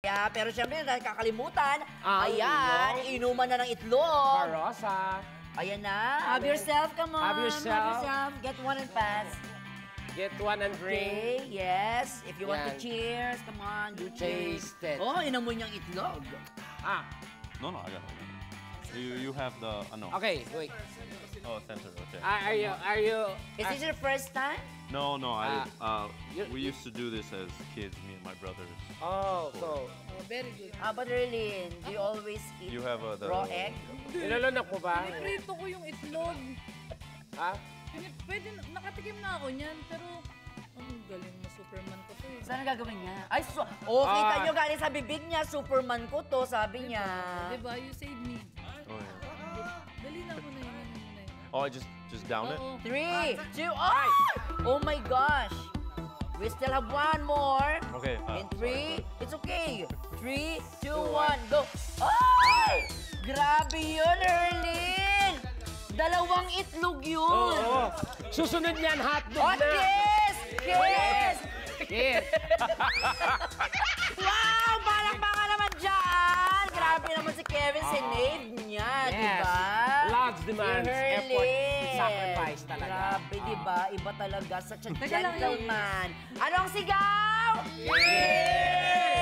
Yeah, pero syempre, dahil kakalimutan, ayan, inuman na ng itlog. Parosa. Ayan na. Have yourself, come on. Have yourself. Get one and pass. Get one and drink. Okay, yes. If you want to Yan. cheers, come on, do cheers. Taste it. Oh, inamoy niyang itlog. No, I got it. You have the no. Okay, wait. Oh, center. Okay. Are you? Is this your first time? No. We used to do this as kids, me and my brothers. Oh, so. Oh, very good. But Rilin, do you always eat You have the raw egg? Nilalunok mo ba? Piniprito ko yung itlog. Ha? Pwede, nakatikim na ako niyan, pero ang galing mo, Superman ko to eh. Saan ang gagawin niya? Ay, kita niyo galing sa bibig niya, Superman ko to, sabi niya. Diba? You saved me. Oh yeah. Dali na mo na yun. Oh, I just down it. Oo. 3, 2, oh my gosh! We still have one more. Okay. In 3, it's okay. 3, 2, 1, go. Ay! Grabe yun, Erlyn! Dalawang itlog yun. Oo. Susunod niyan, hotdog Oh, na. kiss! Kiss! Kiss. Wow! Palakpakan naman dyan! Grabe naman si Kevin, sinave niya, di Yes. ba? Loves demands, effort, sacrifice talaga. Grabe, di ba? Iba talaga, such a Teka lang, gentleman. Anong sigaw? Yay!